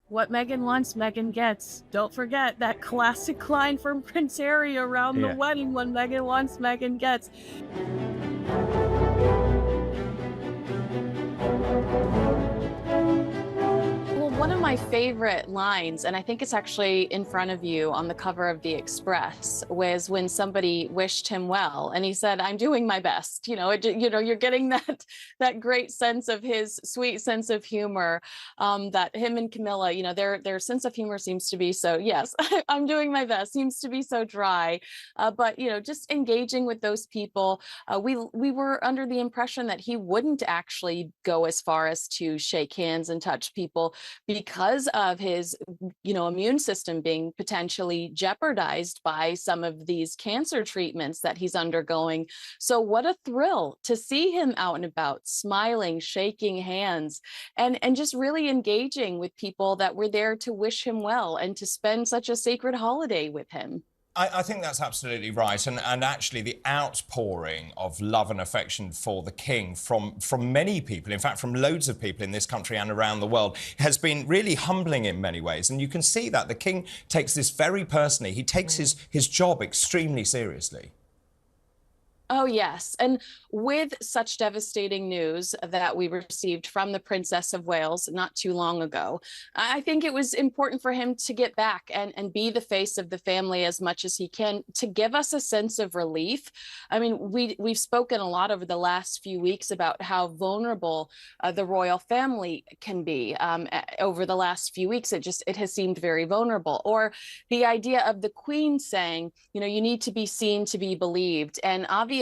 What Meghan wants, Meghan gets. Don't forget that classic line from Prince Harry around the wedding: when Meghan wants, Meghan gets. Well, one of my favorite lines, and I think it's actually in front of you on the cover of The Express, was when somebody wished him well, and he said, "I'm doing my best." You're getting that great sense of his sweet sense of humor, that him and Camilla, their sense of humor seems to be so, yes, I'm doing my best, seems to be so dry, but just engaging with those people. We were under the impression that he wouldn't actually go as far as to shake hands and touch people, because of his, immune system being potentially jeopardized by some of these cancer treatments that he's undergoing. So what a thrill to see him out and about, smiling, shaking hands, and just really engaging with people that were there to wish him well and to spend such a sacred holiday with him. I think that's absolutely right. And actually the outpouring of love and affection for the King from many people, in fact, from loads of people in this country and around the world, has been really humbling in many ways. And you can see that the King takes this very personally. He takes his job extremely seriously. Oh, yes. And with such devastating news that we received from the Princess of Wales not too long ago, I think it was important for him to get back and be the face of the family as much as he can, to give us a sense of relief. I mean, we've spoken a lot over the last few weeks about how vulnerable the royal family can be. Over the last few weeks, it has seemed very vulnerable. Or the idea of the Queen saying, you need to be seen to be believed. And obviously,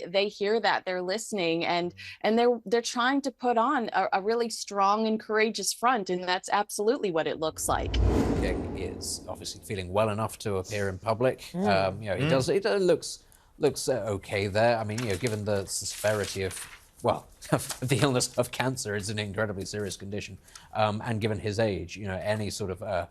they hear that, they're listening, and they're trying to put on a really strong and courageous front, and that's absolutely what it looks like. King is obviously feeling well enough to appear in public. He does. It looks okay there. I mean, given the severity of, well, the illness of cancer, it's an incredibly serious condition, and given his age, any sort of a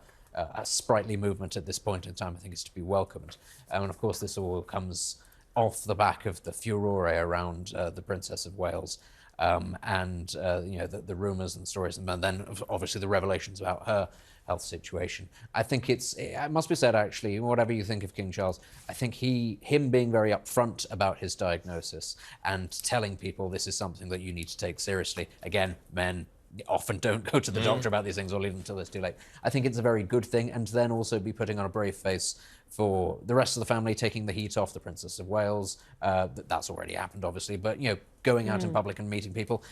sprightly movement at this point in time, I think, is to be welcomed. And of course, this all comes off the back of the furore around the Princess of Wales, and the rumours and stories, and then obviously the revelations about her health situation. I think it must be said, actually, whatever you think of King Charles, I think him being very upfront about his diagnosis and telling people this is something that you need to take seriously. Again, men often don't go to the doctor about these things or leave them until it's too late. I think it's a very good thing, and then also be putting on a brave face for the rest of the family, taking the heat off the Princess of Wales. That's already happened, obviously, but, going out in public and meeting people,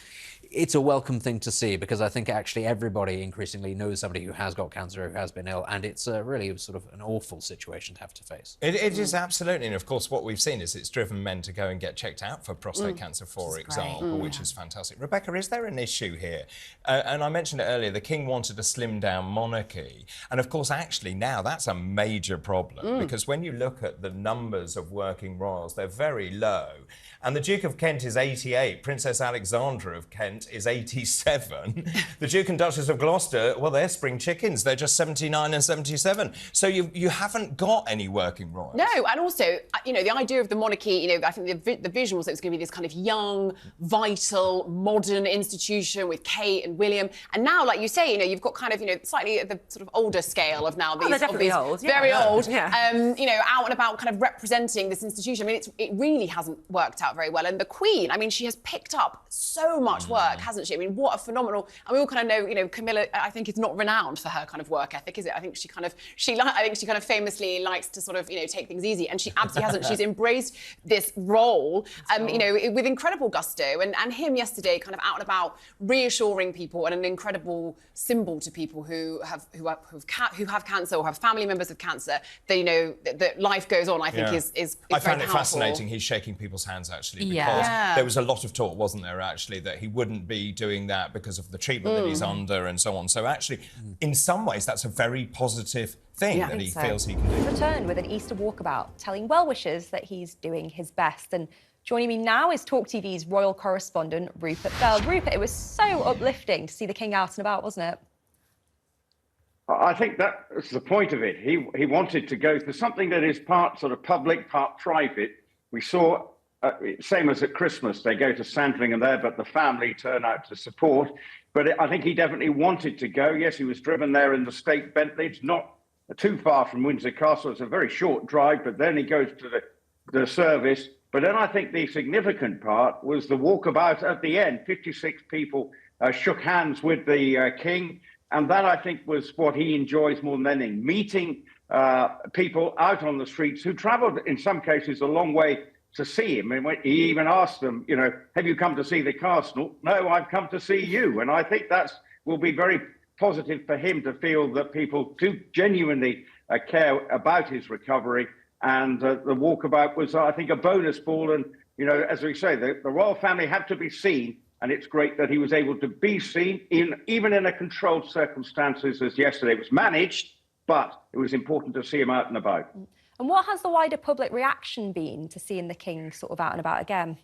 it's a welcome thing to see, because I think actually everybody increasingly knows somebody who has got cancer, who has been ill, and it's really sort of an awful situation to have to face. It is absolutely, and of course what we've seen is it's driven men to go and get checked out for prostate cancer, for example, which is fantastic. Rebecca, is there an issue here? And I mentioned it earlier, the King wanted a slimmed-down monarchy, and of course actually now that's a major problem, because when you look at the numbers of working royals, they're very low. And the Duke of Kent is 88, Princess Alexandra of Kent is 87. The Duke and Duchess of Gloucester, well, they're spring chickens. They're just 79 and 77. So you haven't got any working royals. No, and also, the idea of the monarchy, I think the vision was that it was going to be this kind of young, vital, modern institution with Kate and William. And now, like you say, you've got kind of, slightly the sort of older scale of now these... they're definitely old. Very old. Yeah. Out and about kind of representing this institution. I mean, it really hasn't worked out very well. And the Queen, I mean, she has picked up so much work, hasn't she? I mean, what a phenomenal... And we all kind of know, Camilla, I think, is not renowned for her kind of work ethic, is it? I think she kind of famously likes to sort of, take things easy. And she absolutely hasn't. She's embraced this role, with incredible gusto. And him yesterday kind of out and about reassuring people, and an incredible symbol to people who have cancer or have family members of cancer, that life goes on, I think is I found very it powerful. Fascinating he's shaking people's hands, actually, because there was a lot of talk, wasn't there, actually, that he wouldn't be doing that because of the treatment that he's under and so on. So actually, in some ways, that's a very positive thing that he feels he can do. Return with an Easter walkabout, telling well-wishers that he's doing his best. And joining me now is TalkTV's royal correspondent, Rupert Bell. Rupert, it was so uplifting to see the King out and about, wasn't it? I think that was the point of it. He wanted to go for something that is part sort of public, part private. We saw same as at Christmas. They go to Sandringham there, but the family turn out to support. But I think he definitely wanted to go. Yes, he was driven there in the state Bentley. It's not too far from Windsor Castle. It's a very short drive, but then he goes to the service. But then I think the significant part was the walkabout at the end. 56 people shook hands with the king. And that, I think, was what he enjoys more than anything, meeting people out on the streets who travelled, in some cases, a long way to see him. And he even asked them, you know, have you come to see the castle? No, I've come to see you. And I think that will be very positive for him to feel that people do genuinely care about his recovery. And the walkabout was, I think, a bonus ball. And, you know, as we say, the royal family had to be seen. And it's great that he was able to be seen, even in a controlled circumstances as yesterday. It was managed, but it was important to see him out and about. And what has the wider public reaction been to seeing the king sort of out and about again?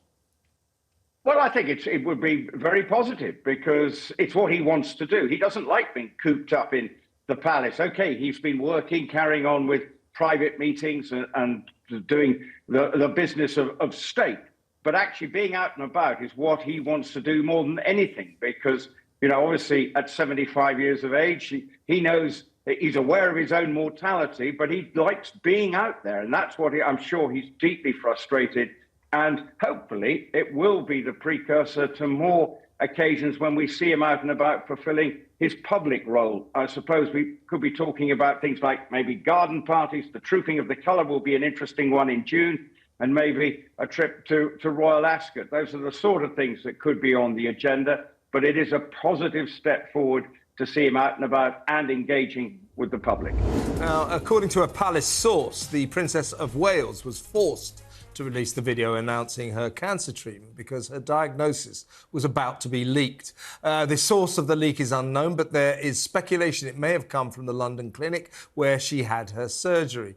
Well, I think it would be very positive because it's what he wants to do. He doesn't like being cooped up in the palace. OK, he's been working, carrying on with private meetings and doing the business of state. But actually being out and about is what he wants to do more than anything because, you know, obviously at 75 years of age, he knows he's aware of his own mortality, but he likes being out there. And that's what I'm sure he's deeply frustrated. And hopefully it will be the precursor to more occasions when we see him out and about fulfilling his public role. I suppose we could be talking about things like maybe garden parties. The Trooping of the Colour will be an interesting one in June, and maybe a trip to Royal Ascot. Those are the sort of things that could be on the agenda. But it is a positive step forward to see him out and about and engaging with the public. Now, according to a palace source, the Princess of Wales was forced to release the video announcing her cancer treatment because her diagnosis was about to be leaked. The source of the leak is unknown, but there is speculation it may have come from the London clinic where she had her surgery.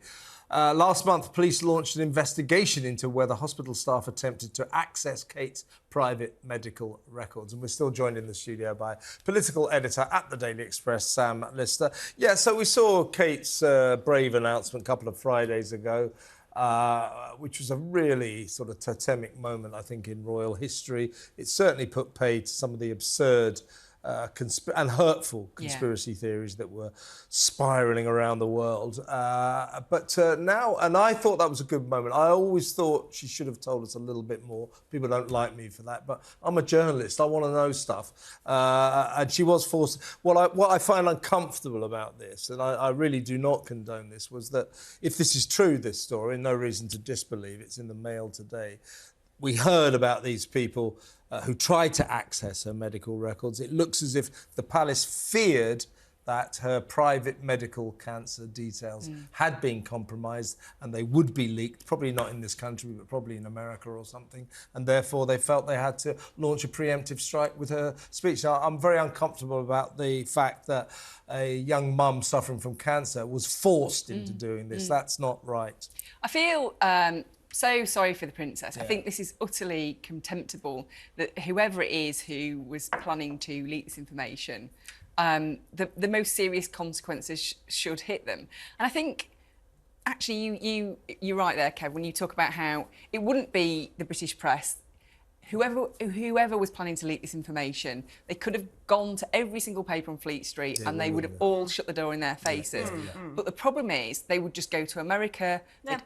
Last month, police launched an investigation into whether hospital staff attempted to access Kate's private medical records. And we're still joined in the studio by political editor at the Daily Express, Sam Lister. Yeah, so we saw Kate's brave announcement a couple of Fridays ago, which was a really sort of totemic moment, I think, in royal history. It certainly put paid to some of the absurd and hurtful conspiracy theories that were spiralling around the world. But now, and I thought that was a good moment. I always thought she should have told us a little bit more. People don't like me for that, but I'm a journalist. I want to know stuff. And she was forced. What I find uncomfortable about this, and I really do not condone this, was that if this is true, this story, no reason to disbelieve, it's in the Mail today. We heard about these people who tried to access her medical records. It looks as if the palace feared that her private medical cancer details had been compromised and they would be leaked, probably not in this country, but probably in America or something. And therefore, they felt they had to launch a preemptive strike with her speech. Now, I'm very uncomfortable about the fact that a young mum suffering from cancer was forced into doing this. That's not right. I feel so sorry for the princess. I think this is utterly contemptible that whoever it is who was planning to leak this information, the most serious consequences should hit them. And I think, actually, you're right there, Kev, when you talk about how it wouldn't be the British press. Whoever was planning to leak this information, they could have gone to every single paper on Fleet Street and they would have all shut the door in their faces. But the problem is they would just go to America. They'd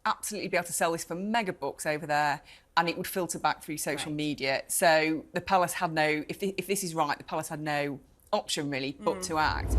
absolutely be able to sell this for mega bucks over there, and it would filter back through social media. So the palace had no, if this is right, the palace had no option really but to act.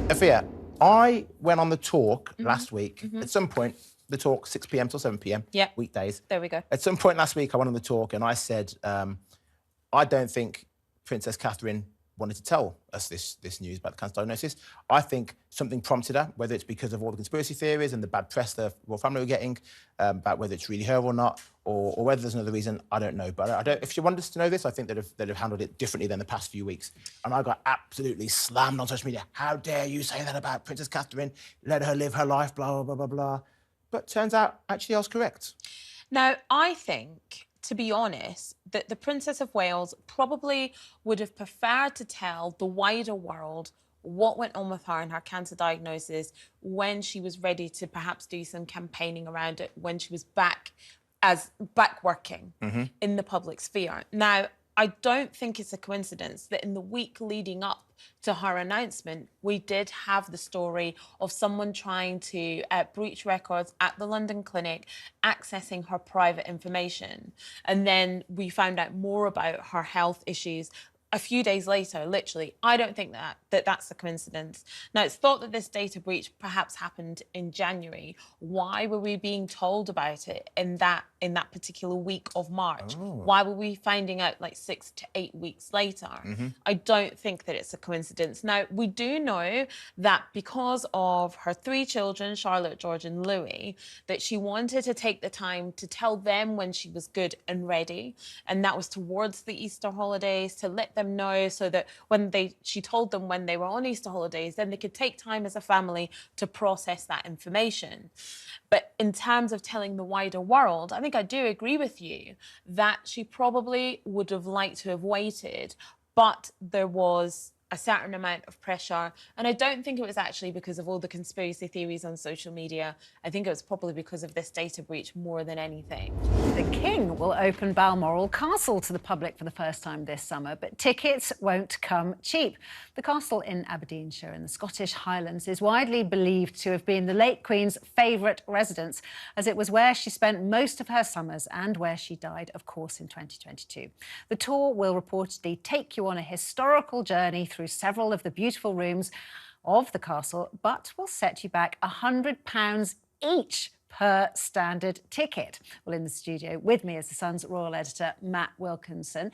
Afia, I went on the talk last week. At some point, the talk 6 p.m. till 7 p.m. Weekdays. There we go. At some point last week, I went on the talk and I said, I don't think Princess Catherine wanted to tell us this news about the cancer diagnosis. I think something prompted her, whether it's because of all the conspiracy theories and the bad press the royal family were getting, about whether it's really her or not, or whether there's another reason, I don't know. But I don't. If she wanted us to know this, I think they'd have handled it differently than the past few weeks. And I got absolutely slammed on social media. How dare you say that about Princess Catherine? Let her live her life, blah, blah, blah, blah, blah. But turns out, actually, I was correct. Now, I think, to be honest, that the Princess of Wales probably would have preferred to tell the wider world what went on with her and her cancer diagnosis when she was ready to perhaps do some campaigning around it, when she was back as back working in the public sphere. Now, I don't think it's a coincidence that in the week leading up to her announcement, we did have the story of someone trying to breach records at the London clinic, accessing her private information. And then we found out more about her health issues a few days later, literally. I don't think that's a coincidence. Now, it's thought that this data breach perhaps happened in January. Why were we being told about it in that particular week of March? Why were we finding out like 6 to 8 weeks later? I don't think that it's a coincidence. Now, we do know that because of her 3 children, Charlotte, George and Louis, that she wanted to take the time to tell them when she was good and ready. And that was towards the Easter holidays, to let them know so that when she told them when they were on Easter holidays, then they could take time as a family to process that information. But in terms of telling the wider world, I think I do agree with you that she probably would have liked to have waited, but there was a certain amount of pressure. And I don't think it was actually because of all the conspiracy theories on social media. I think it was probably because of this data breach more than anything. The King will open Balmoral Castle to the public for the first time this summer, but tickets won't come cheap. The castle in Aberdeenshire in the Scottish Highlands is widely believed to have been the late Queen's favourite residence, as it was where she spent most of her summers and where she died, of course, in 2022. The tour will reportedly take you on a historical journey through several of the beautiful rooms of the castle, but will set you back £100 each per standard ticket. Well, in the studio with me is the Sun's royal editor, Matt Wilkinson.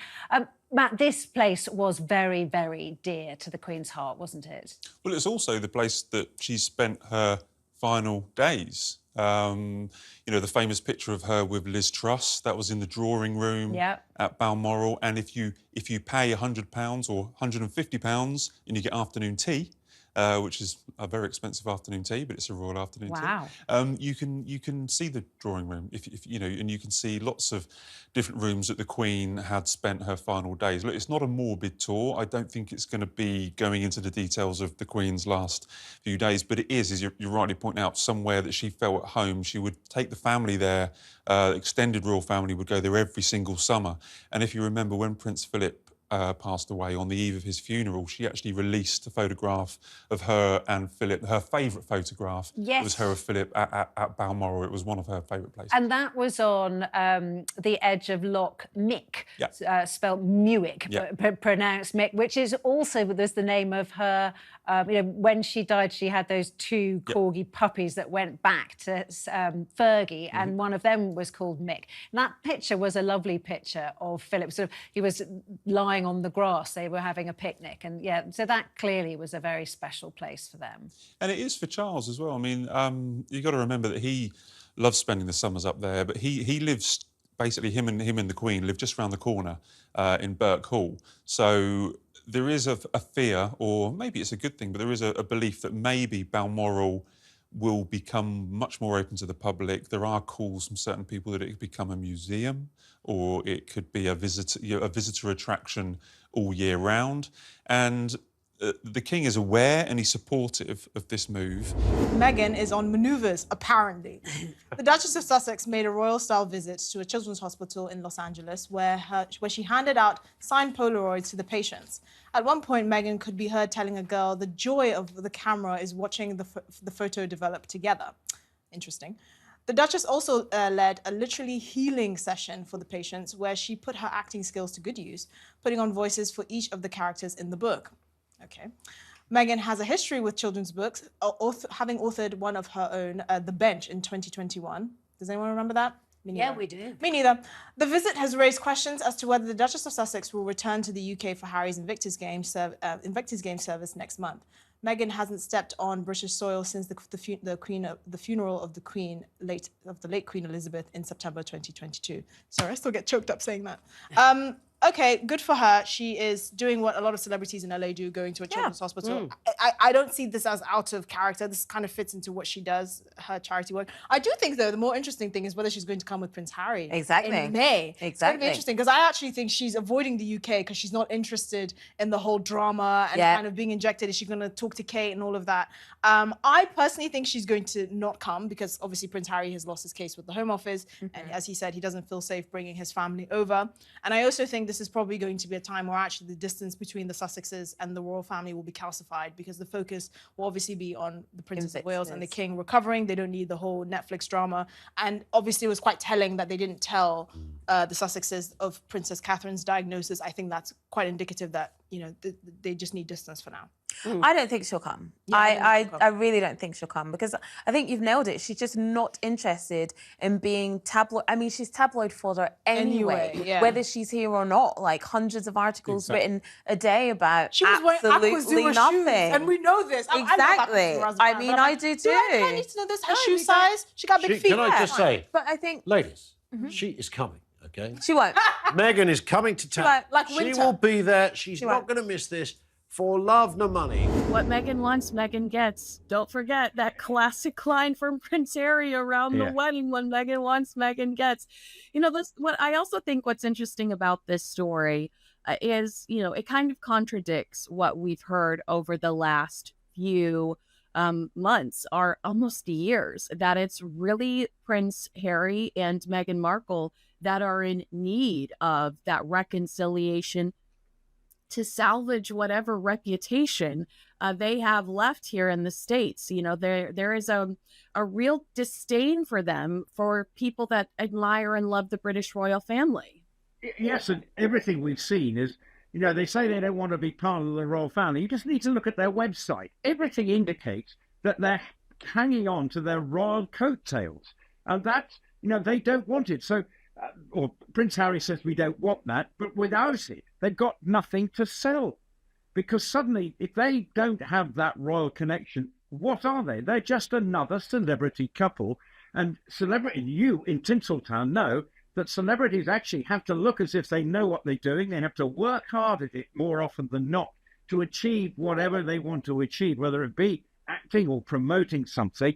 Matt, this place was very, very dear to the Queen's heart, wasn't it? Well, it's also the place that she spent her final days. You know, the famous picture of her with Liz Truss, that was in the drawing room at Balmoral. And if you pay £100 or £150 and you get afternoon tea, which is a very expensive afternoon tea, but it's a royal afternoon tea. You can see the drawing room, if you know, and you can see lots of different rooms that the Queen had spent her final days. Look, it's not a morbid tour. I don't think it's going to be going into the details of the Queen's last few days, but it is, as you rightly point out, somewhere that she felt at home. She would take the family there. Extended royal family would go there every single summer. And if you remember, when Prince Philip passed away on the eve of his funeral, she actually released a photograph of her and Philip, her favourite photograph. Yes. It was her of Philip at Balmoral. It was one of her favourite places. And that was on the edge of Loch Mick, spelled Muick, pronounced Mick, which is also was the name of her. You know, when she died, she had those 2 corgi puppies that went back to Fergie, and one of them was called Mick. And that picture was a lovely picture of Philip. Sort of, he was lying on the grass. They were having a picnic, and so that clearly was a very special place for them. And it is for Charles as well. I mean, you've got to remember that he loves spending the summers up there, but he lives, basically him and the Queen live just around the corner in Birk Hall. So there is a fear, or maybe it's a good thing, but there is a belief that maybe Balmoral will become much more open to the public. There are calls from certain people that it could become a museum, or it could be a visitor attraction all year round. And the King is aware and he's supportive of this move. Meghan is on manoeuvres, apparently. The Duchess of Sussex made a royal-style visit to a children's hospital in Los Angeles where she handed out signed Polaroids to the patients. At one point, Meghan could be heard telling a girl the joy of the camera is watching the photo develop together. Interesting. The Duchess also led a literally healing session for the patients where she put her acting skills to good use, putting on voices for each of the characters in the book. Okay. Meghan has a history with children's books, having authored one of her own, The Bench, in 2021. Does anyone remember that? Me neither. Yeah, we do. Me neither. The visit has raised questions as to whether the Duchess of Sussex will return to the UK for Harry's Invictus Game service next month. Meghan hasn't stepped on British soil since the funeral of the late Queen Elizabeth in September 2022. Sorry, I still get choked up saying that. okay, good for her. She is doing what a lot of celebrities in LA do, going to a children's hospital. I don't see this as out of character. This kind of fits into what she does, her charity work. I do think, though, the more interesting thing is whether she's going to come with Prince Harry in May. It's going to be interesting, because I actually think she's avoiding the UK because she's not interested in the whole drama and kind of being injected. Is she going to talk to Kate and all of that? I personally think she's going to not come, because obviously Prince Harry has lost his case with the Home Office. And as he said, he doesn't feel safe bringing his family over. And I also think this is probably going to be a time where actually the distance between the Sussexes and the royal family will be calcified, because the focus will obviously be on the Princess of Wales and the King recovering. They don't need the whole Netflix drama. And obviously it was quite telling that they didn't tell the Sussexes of Princess Catherine's diagnosis. I think that's quite indicative that, you know, they just need distance for now. I don't think she'll come. I really don't think she'll come, because I think you've nailed it. She's just not interested in being tabloid. I mean, she's tabloid fodder anyway, whether she's here or not. Like hundreds of articles written a day about absolutely nothing. Shoes, and we know this. Exactly. I mean, I do too. I need to know this. Her shoe size. She got big feet. Can I just say, but I think, ladies, she is coming. Okay. She won't. Meghan is coming to town. She will be there. She's not going to miss this. For love nor money. What Meghan wants, Meghan gets. Don't forget that classic line from Prince Harry around the wedding: when Meghan wants, Meghan gets. You know, what I also think what's interesting about this story is, you know, it kind of contradicts what we've heard over the last few months, or almost years, that it's really Prince Harry and Meghan Markle that are in need of that reconciliation to salvage whatever reputation they have left here in the States. You know, there is a real disdain for them, for people that admire and love the British royal family. Yes, and everything we've seen is, you know, they say they don't want to be part of the royal family. You just need to look at their website. Everything indicates that they're hanging on to their royal coattails. And that, you know, they don't want it. So, or Prince Harry says we don't want that, but without it, they've got nothing to sell. Because suddenly, if they don't have that royal connection, what are they? They're just another celebrity couple. And you in Tinseltown know that celebrities actually have to look as if they know what they're doing. They have to work hard at it more often than not to achieve whatever they want to achieve, whether it be acting or promoting something.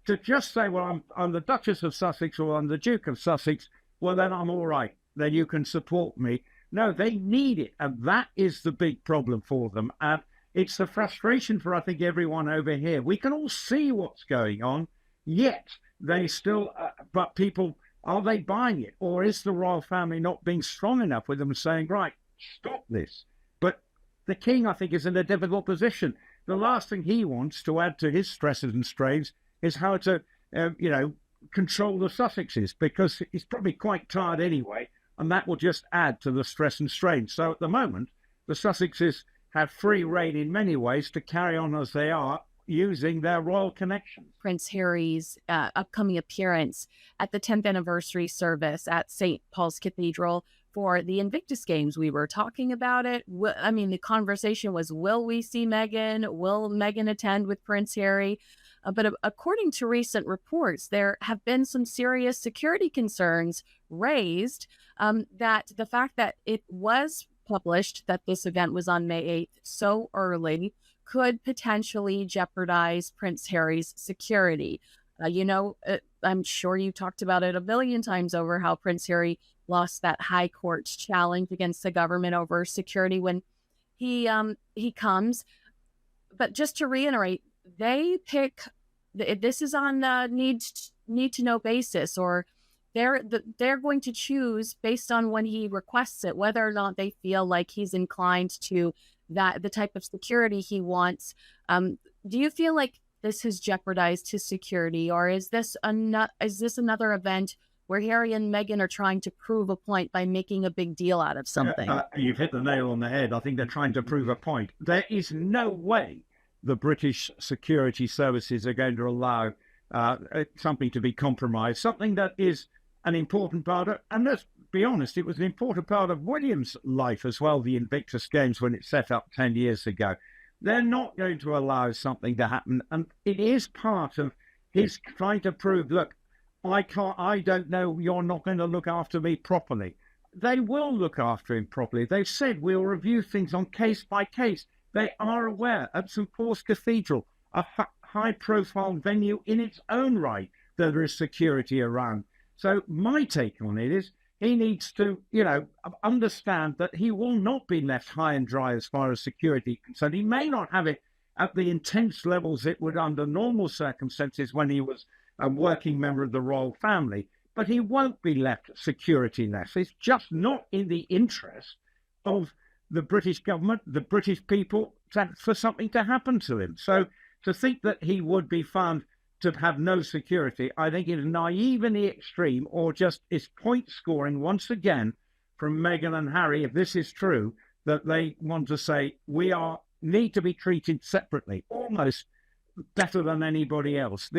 To just say, well, I'm the Duchess of Sussex or I'm the Duke of Sussex, well, then I'm all right. Then you can support me. No, they need it. And that is the big problem for them. And it's the frustration for, I think, everyone over here. We can all see what's going on, yet they still, but people, are they buying it? Or is the royal family not being strong enough with them saying, right, stop this? But the king, I think, is in a difficult position. The last thing he wants to add to his stresses and strains is how to, control the Sussexes, because he's probably quite tired anyway, and that will just add to the stress and strain. So at the moment, the Sussexes have free rein in many ways to carry on as they are, using their royal connections. Prince Harry's upcoming appearance at the 10th anniversary service at St. Paul's Cathedral for the Invictus Games. We were talking about it. I mean, the conversation was, will we see Meghan? Will Meghan attend with Prince Harry? But according to recent reports, there have been some serious security concerns raised, that the fact that it was published that this event was on May 8th so early could potentially jeopardize Prince Harry's security. I'm sure you talked about it a billion times over, how Prince Harry lost that high court challenge against the government over security when he comes. But just to reiterate, they pick, this is on need to know basis, or they're going to choose based on when he requests it, whether or not they feel like he's inclined to the type of security he wants. Do you feel like this has jeopardized his security, or is this another event where Harry and Meghan are trying to prove a point by making a big deal out of something? You've hit the nail on the head. I think they're trying to prove a point. There is no way the British security services are going to allow something to be compromised, something that is an important part of, and let's be honest, it was an important part of William's life as well, the Invictus Games, when it set up 10 years ago. They're not going to allow something to happen, and it is part of his trying to prove, look, I don't know, you're not going to look after me properly. they will look after him properly. They've said we'll review things on case by case. They are aware at St Paul's Cathedral, a high-profile venue in its own right, that there is security around. So my take on it is he needs to, understand that he will not be left high and dry as far as security is concerned. He may not have it at the intense levels it would under normal circumstances when he was a working member of the royal family, but he won't be left security-less. It's just not in the interest of the British government, the British people, for something to happen to him. So to think that he would be found to have no security, I think is naive in the extreme, or just is point scoring once again from Meghan and Harry, if this is true, that they want to say need to be treated separately, almost better than anybody else.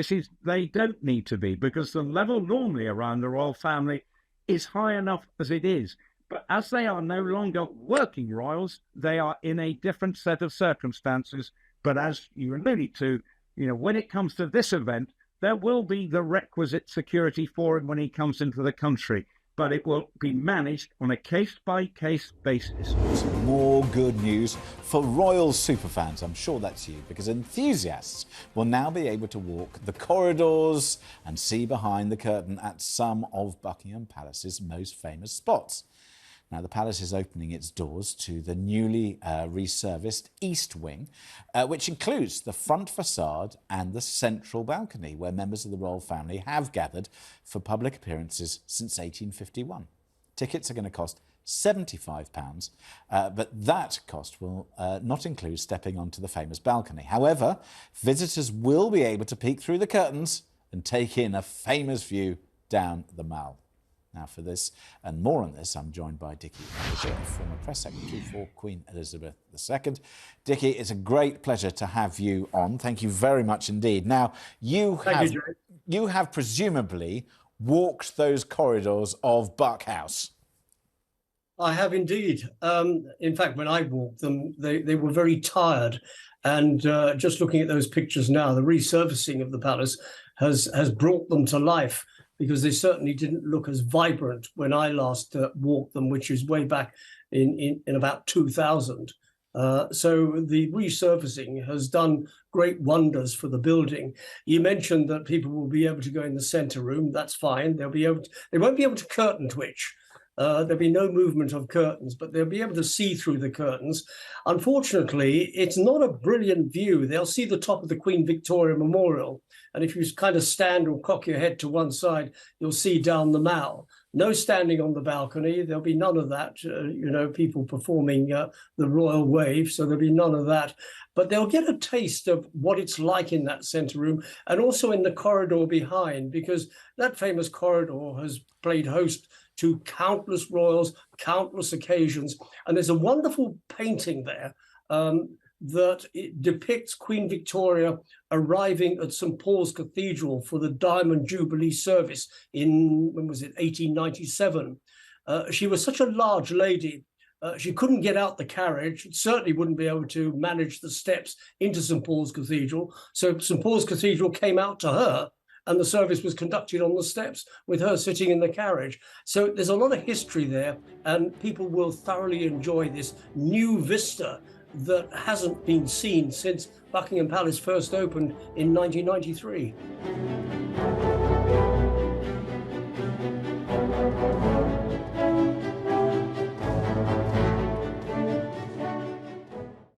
They don't need to be, because the level normally around the royal family is high enough as it is. But as they are no longer working royals, they are in a different set of circumstances. But as you alluded to, when it comes to this event, there will be the requisite security for him when he comes into the country, but it will be managed on a case-by-case basis. Some more good news for royal superfans. I'm sure that's you, because enthusiasts will now be able to walk the corridors and see behind the curtain at some of Buckingham Palace's most famous spots. Now, the palace is opening its doors to the newly resurfaced East Wing, which includes the front facade and the central balcony, where members of the royal family have gathered for public appearances since 1851. Tickets are going to cost £75, but that cost will not include stepping onto the famous balcony. However, visitors will be able to peek through the curtains and take in a famous view down the Mall. Now, for this and more on this, I'm joined by Dickie, former press secretary for Queen Elizabeth II. Dickie, it's a great pleasure to have you on. Thank you very much indeed. Now, you have presumably walked those corridors of Buck House. I have indeed. In fact, when I walked them, they were very tired. And just looking at those pictures now, the resurfacing of the palace has brought them to life, because they certainly didn't look as vibrant when I last walked them, which is way back in about 2000. So the resurfacing has done great wonders for the building. You mentioned that people will be able to go in the centre room. That's fine. They won't be able to curtain twitch. There'll be no movement of curtains, but they'll be able to see through the curtains. Unfortunately, it's not a brilliant view. They'll see the top of the Queen Victoria Memorial. And if you kind of stand or cock your head to one side, you'll see down the Mall. No standing on the balcony. There'll be none of that, people performing the royal wave. So there'll be none of that. But they'll get a taste of what it's like in that centre room, and also in the corridor behind, because that famous corridor has played host to countless royals, countless occasions. And there's a wonderful painting there that it depicts Queen Victoria arriving at St Paul's Cathedral for the Diamond Jubilee service in, 1897. She was such a large lady. She couldn't get out the carriage, certainly wouldn't be able to manage the steps into St Paul's Cathedral. So St Paul's Cathedral came out to her, and the service was conducted on the steps with her sitting in the carriage. So there's a lot of history there, and people will thoroughly enjoy this new vista that hasn't been seen since Buckingham Palace first opened in 1993.